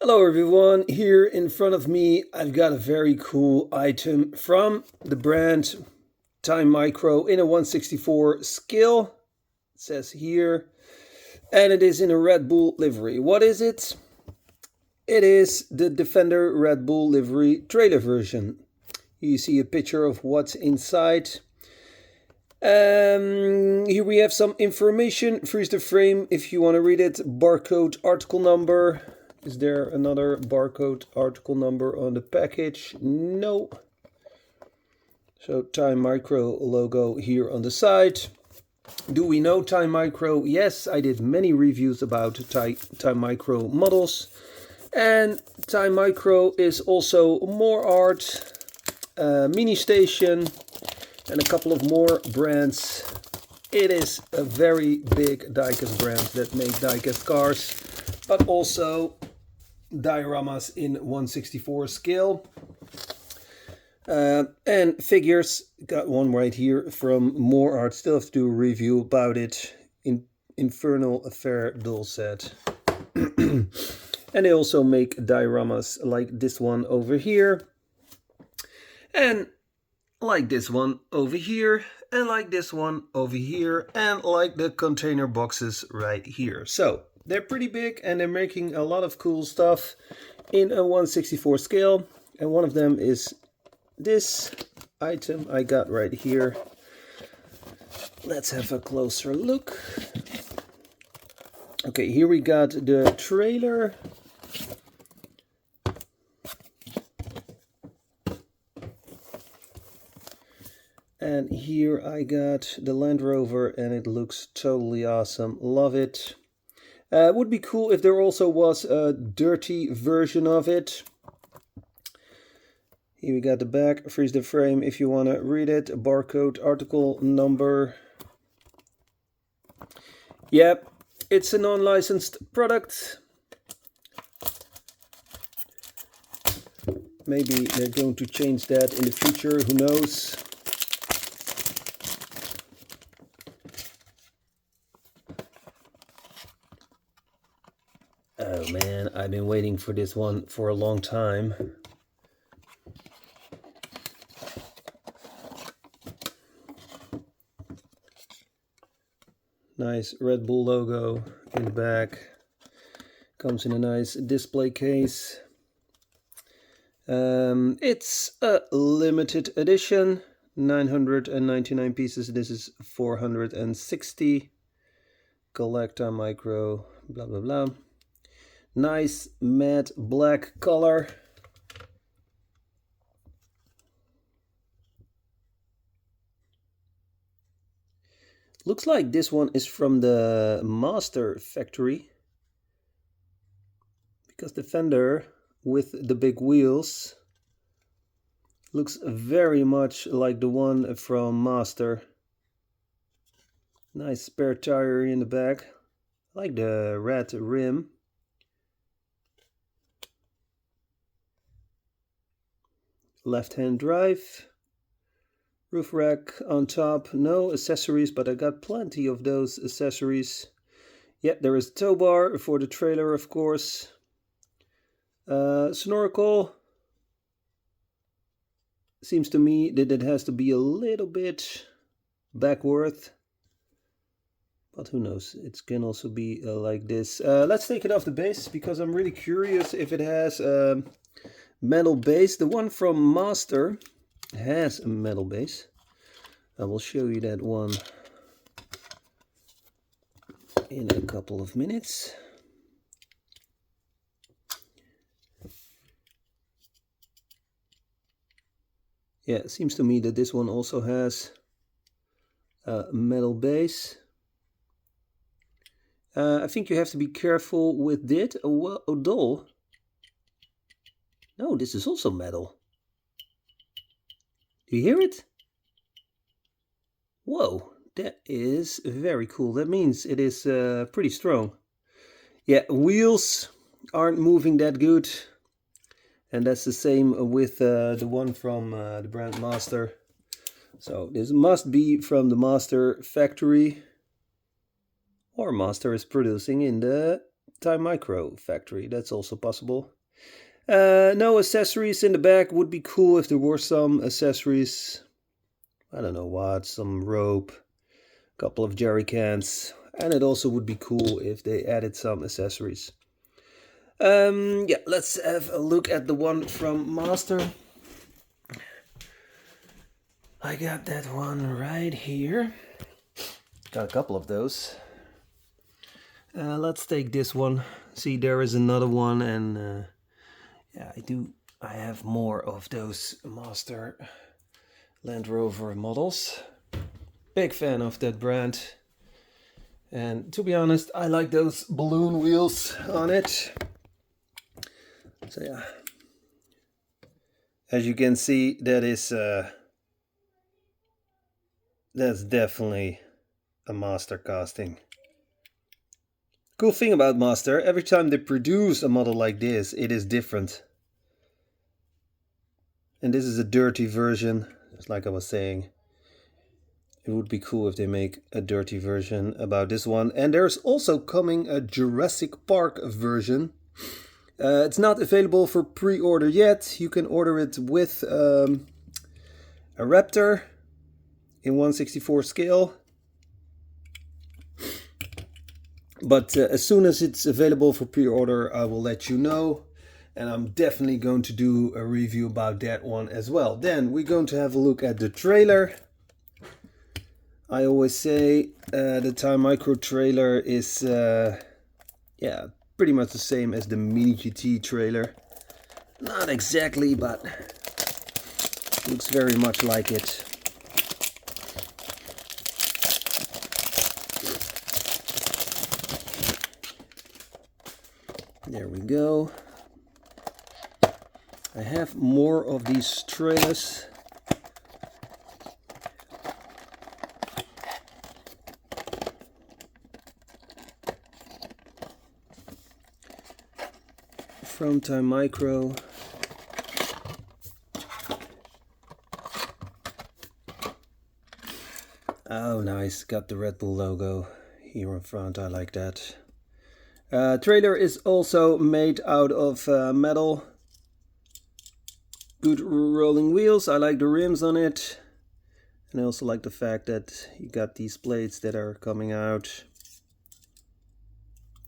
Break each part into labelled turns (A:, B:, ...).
A: Hello everyone, here in front of me I've got a very cool item from the brand Timemicro in a 1/64 scale, it says here, and it is in a Red Bull livery. What is it? It is the Defender Red Bull livery trailer version. You see a picture of what's inside. Here we have some information, freeze the frame if you want to read it, barcode, article number. Is there another barcode article number on the package? No. So Timemicro logo here on the side. Do we know Timemicro? Yes, I did many reviews about Timemicro models. And Timemicro is also more art, mini station, and a couple of more brands. It is a very big diecast brand that make diecast cars, but also dioramas in 1/64 scale. And figures, got one right here from More Art, still have to do a review about it. Infernal Affair doll set. And they also make dioramas like this one over here, and like this one over here, and like this one over here, and like the container boxes right here. So they're pretty big and they're making a lot of cool stuff in a 1/64 scale. And one of them is this item I got right here. Let's have a closer look. Okay, here we got the trailer. And here I got the Land Rover, and it looks totally awesome. Love it. It would be cool if there also was a dirty version of it. Here we got the back, freeze the frame if you want to read it, barcode, article number. Yep, it's a non-licensed product. Maybe they're going to change that in the future, who knows. Oh man, I've been waiting for this one for a long time. Nice Red Bull logo in the back. Comes in a nice display case. It's a limited edition, 999 pieces. This is 460. Collect Timemicro, blah blah blah. Nice matte black color. Looks like this one is from the Master factory, because the fender with the big wheels looks very much like the one from Master. Nice spare tire in the back. I like the red rim. Left-hand drive. Roof rack on top. No accessories, but I got plenty of those accessories. Yeah, there is a tow bar for the trailer, of course. Snorkel. Seems to me that it has to be a little bit backward. But who knows, it can also be like this. Let's take it off the base, because I'm really curious if it has a metal base. The one from Master has a metal base. I will show you that one in a couple of minutes. Yeah, it seems to me that this one also has a metal base. I think you have to be careful with it. Oh, doll. No, this is also metal. Do you hear it? Whoa, that is very cool. That means it is pretty strong. Yeah, wheels aren't moving that good. And that's the same with the one from the brand Master. So this must be from the Master factory. Or Master is producing in the Timemicro factory. That's also possible. No accessories in the back. Would be cool if there were some accessories. I don't know what, some rope, a couple of jerry cans, and it also would be cool if they added some accessories. Yeah, let's have a look at the one from Master. I got that one right here. Got a couple of those. Let's take this one. See, there is another one, and yeah, I have more of those Master Land Rover models. Big fan of that brand. And to be honest, I like those balloon wheels on it. So yeah. As you can see, that's definitely a Master casting. Cool thing about Master, every time they produce a model like this, it is different. And this is a dirty version, just like I was saying. It would be cool if they make a dirty version about this one. And there's also coming a Jurassic Park version. It's not available for pre-order yet. You can order it with a Raptor in 1/64 scale. But as soon as it's available for pre-order, I will let you know. And I'm definitely going to do a review about that one as well. Then we're going to have a look at the trailer. I always say the Timemicro trailer is yeah, pretty much the same as the Mini GT trailer. Not exactly, but looks very much like it. There we go. I have more of these trailers. From Timemicro. Oh, nice. Got the Red Bull logo here in front. I like that. Trailer is also made out of metal. Good rolling wheels. I like the rims on it. And I also like the fact that you got these plates that are coming out.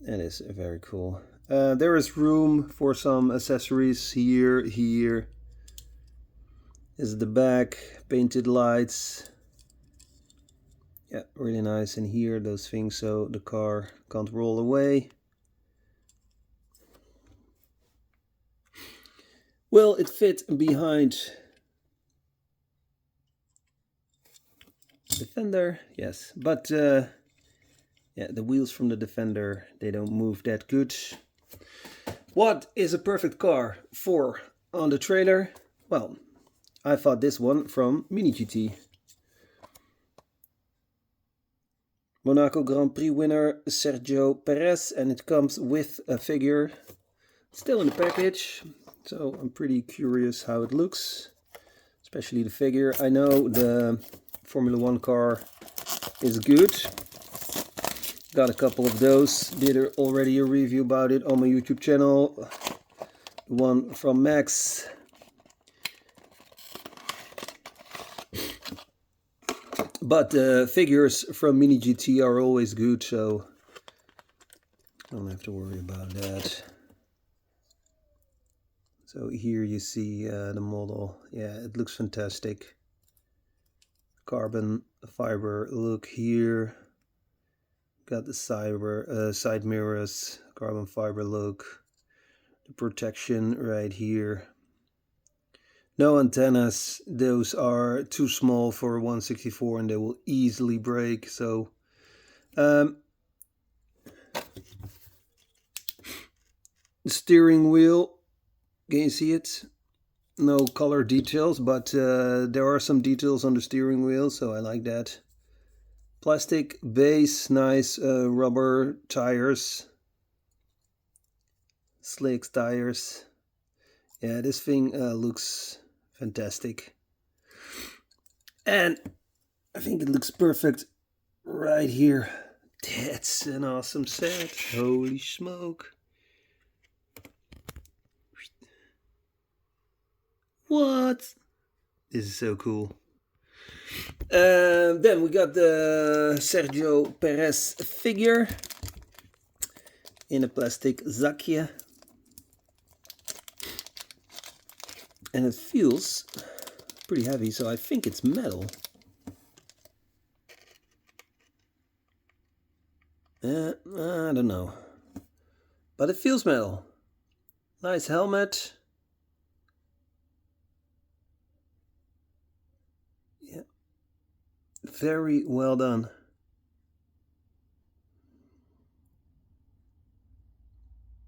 A: That is very cool. There is room for some accessories here. Here is the back, painted lights. Yeah, really nice. And here, those things so the car can't roll away. Will it fit behind the Defender? Yes, but yeah, the wheels from the Defender, they don't move that good. What is a perfect car for on the trailer? Well, I thought this one from Mini GT. Monaco Grand Prix winner Sergio Perez, and it comes with a figure still in the package. So I'm pretty curious how it looks, especially the figure. I know the Formula 1 car is good. Got a couple of those. Did already a review about it on my YouTube channel. The one from Max. But the figures from Mini GT are always good, so I don't have to worry about that. So here you see the model. Yeah, it looks fantastic. Carbon fiber look here. Got the side mirrors, carbon fiber look. The protection right here. No antennas. Those are too small for 1/64 and they will easily break. So the steering wheel. Can you see it? No color details, but there are some details on the steering wheel, so I like that. Plastic base, nice rubber tires. Slicks tires. Yeah, this thing looks fantastic. And I think it looks perfect right here. That's an awesome set. Holy smoke. What? This is so cool. Then we got the Sergio Perez figure in a plastic zakje. And it feels pretty heavy, so I think it's metal. I don't know. But it feels metal. Nice helmet. Yeah. Very well done.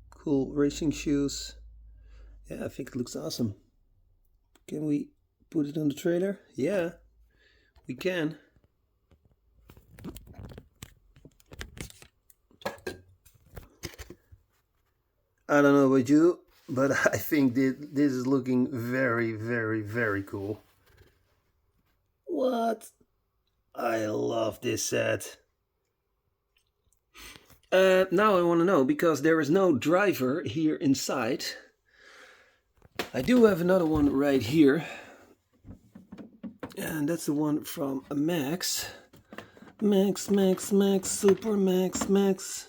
A: Cool racing shoes. Yeah, I think it looks awesome. Can we put it on the trailer? Yeah, we can. I don't know about you, but I think this is looking very, very, very cool. What? I love this set. Now I want to know, because there is no driver here inside. I do have another one right here. And that's the one from Max. Max, Super Max.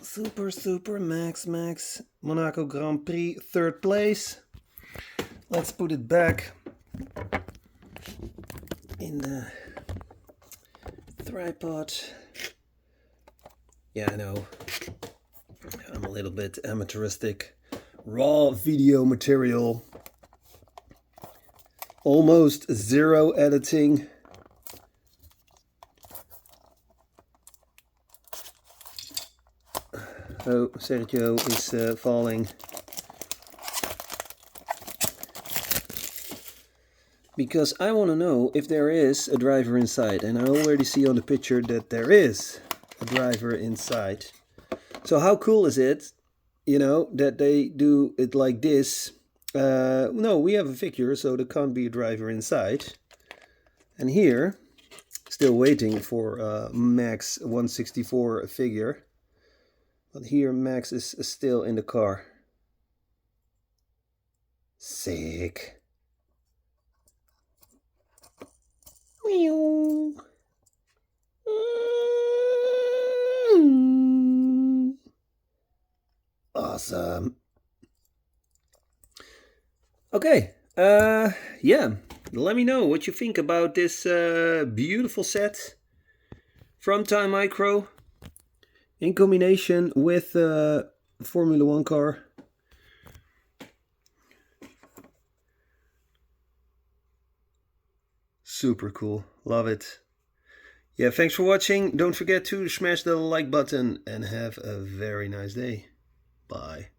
A: Super Max. Monaco Grand Prix, 3rd place. Let's put it back in the tripod. Yeah, I know. I'm a little bit amateuristic. Raw video material. Almost zero editing. Oh, Sergio is falling. Because I want to know if there is a driver inside. And I already see on the picture that there is a driver inside. So how cool is it, you know, that they do it like this? No, we have a figure, so there can't be a driver inside. And here, still waiting for Max 164 figure. But here Max is still in the car. Sick. Awesome. Okay, yeah, let me know what you think about this beautiful set from Timemicro in combination with Formula 1 car. Super cool, love it. Yeah, thanks for watching. Don't forget to smash the like button and have a very nice day. Bye.